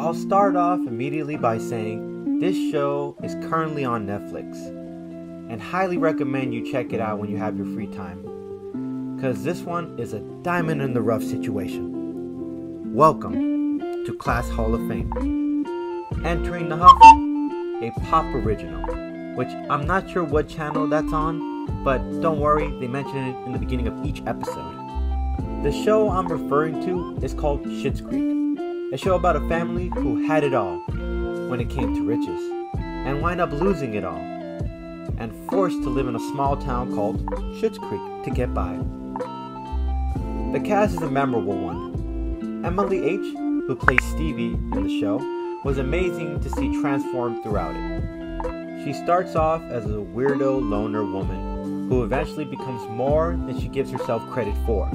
I'll start off immediately by saying this show is currently on Netflix and highly recommend you check it out when you have your free time, because this one is a diamond in the rough situation. Welcome to Class Hall of Fame. Entering the Huff, a pop original, which I'm not sure what channel that's on, but don't worry, they mention it in the beginning of each episode. The show I'm referring to is called Schitt Creek, a show about a family who had it all when it came to riches, and wind up losing it all, and forced to live in a small town called Schitt Creek to get by. The cast is a memorable one. Emily H., who plays Stevie in the show, was amazing to see transformed throughout it. She starts off as a weirdo loner woman who eventually becomes more than she gives herself credit for.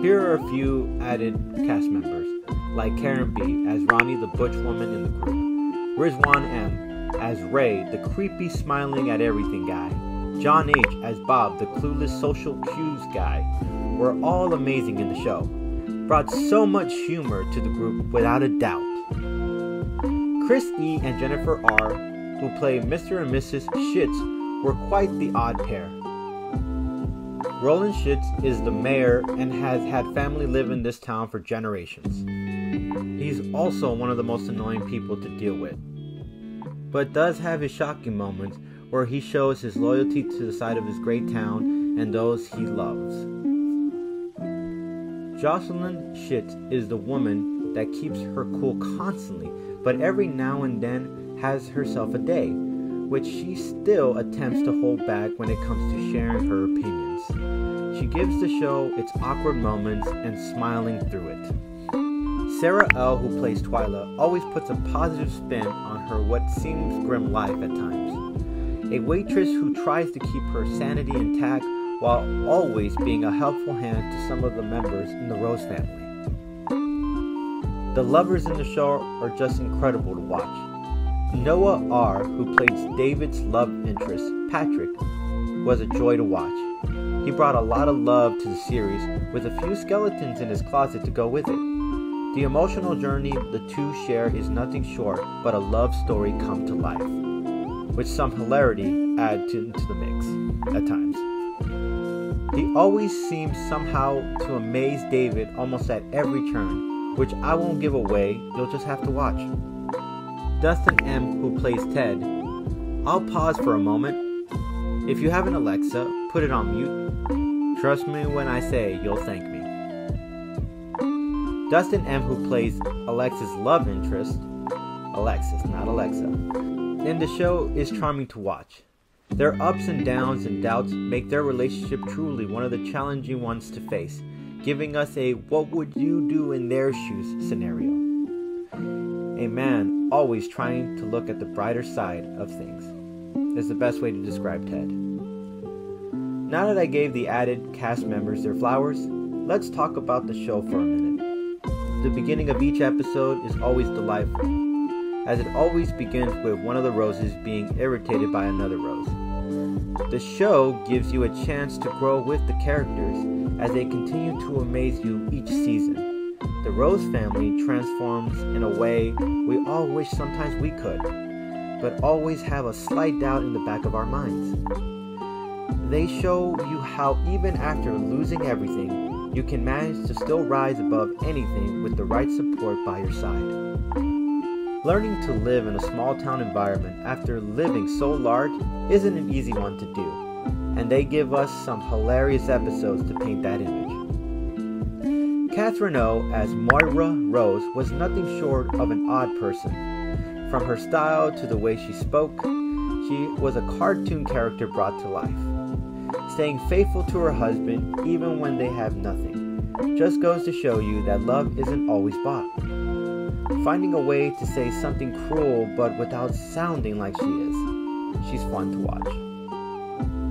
Here are a few added cast members, like Karen B. as Ronnie, the butch woman in the group, Rizwan M. as Ray, the creepy smiling at everything guy, John H. as Bob, the clueless social cues guy, were all amazing in the show. Brought so much humor to the group without a doubt. Chris E. and Jennifer R., who play Mr. and Mrs. Schitt, were quite the odd pair. Roland Schitt is the mayor and has had family live in this town for generations. He's also one of the most annoying people to deal with, but does have his shocking moments where he shows his loyalty to the side of his great town and those he loves. Jocelyn Schitt is the woman that keeps her cool constantly, but every now and then has herself a day, which she still attempts to hold back when it comes to sharing her opinions. She gives the show its awkward moments and smiling through it. Sarah L., who plays Twyla, always puts a positive spin on her what seems grim life at times. A waitress who tries to keep her sanity intact while always being a helpful hand to some of the members in the Rose family. The lovers in the show are just incredible to watch. Noah R., who plays David's love interest, Patrick, was a joy to watch. He brought a lot of love to the series, with a few skeletons in his closet to go with it. The emotional journey the two share is nothing short but a love story come to life, with some hilarity added into the mix at times. He always seems somehow to amaze David almost at every turn, which I won't give away, you'll just have to watch. Dustin M., who plays Ted. I'll pause for a moment. If you have an Alexa, put it on mute. Trust me when I say you'll thank me. Dustin M., who plays Alexa's love interest, Alexis, not Alexa, in the show is charming to watch. Their ups and downs and doubts make their relationship truly one of the challenging ones to face, giving us a what would you do in their shoes scenario. A man always trying to look at the brighter side of things is the best way to describe Ted. Now that I gave the added cast members their flowers, let's talk about the show for a minute. The beginning of each episode is always delightful, as it always begins with one of the roses being irritated by another rose. The show gives you a chance to grow with the characters as they continue to amaze you each season. The Rose family transforms in a way we all wish sometimes we could, but always have a slight doubt in the back of our minds. They show you how even after losing everything, you can manage to still rise above anything with the right support by your side. Learning to live in a small town environment after living so large isn't an easy one to do, and they give us some hilarious episodes to paint that image. Catherine O. as Moira Rose was nothing short of an odd person. From her style to the way she spoke, she was a cartoon character brought to life. Staying faithful to her husband even when they have nothing just goes to show you that love isn't always bought. Finding a way to say something cruel but without sounding like she is. She's fun to watch.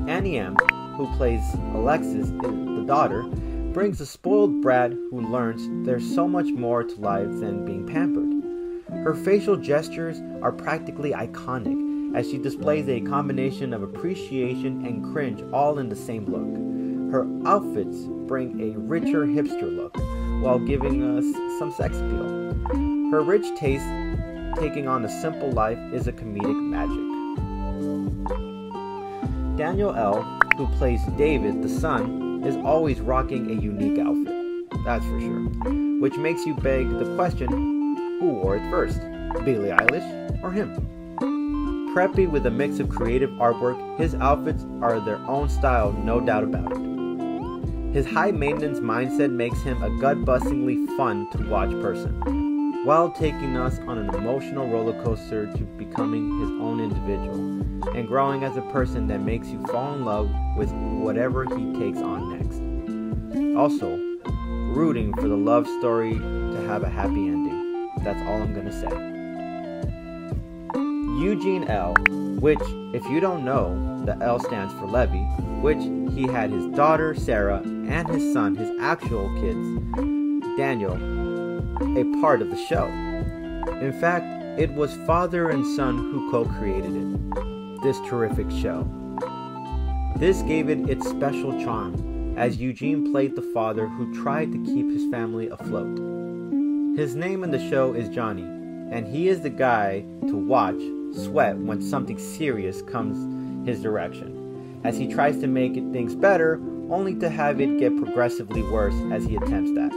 Annie M., who plays Alexis, is the daughter, brings a spoiled brat who learns there's so much more to life than being pampered. Her facial gestures are practically iconic as she displays a combination of appreciation and cringe all in the same look. Her outfits bring a richer hipster look while giving us some sex appeal. Her rich taste taking on a simple life is a comedic magic. Daniel L., who plays David, the son, is always rocking a unique outfit, that's for sure, which makes you beg the question, who wore it first, Billie Eilish or him? Preppy with a mix of creative artwork, his outfits are their own style, no doubt about it. His high-maintenance mindset makes him a gut-bustingly fun-to-watch person, while taking us on an emotional roller coaster to becoming his own individual and growing as a person that makes you fall in love with whatever he takes on next. Also, rooting for the love story to have a happy ending. That's all I'm gonna say. Eugene L., which, if you don't know, the L stands for Levy, which he had his daughter Sarah and his son, his actual kids, Daniel, a part of the show. In fact, it was father and son who co-created it, this terrific show. This gave it its special charm, as Eugene played the father who tried to keep his family afloat. His name in the show is Johnny, and he is the guy to watch sweat when something serious comes his direction, as he tries to make things better, only to have it get progressively worse as he attempts that.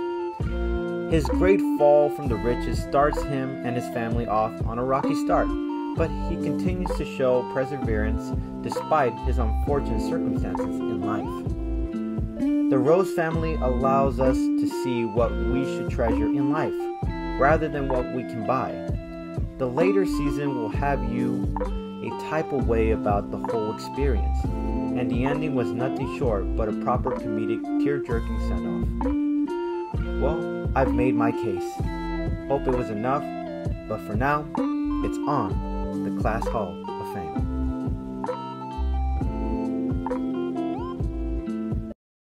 His great fall from the riches starts him and his family off on a rocky start, but he continues to show perseverance despite his unfortunate circumstances in life. The Rose family allows us to see what we should treasure in life, rather than what we can buy. The later season will have you a type of way about the whole experience, and the ending was nothing short but a proper comedic, tear-jerking send-off. Well, I've made my case. Hope it was enough, but for now, it's on the Class Hall of Fame.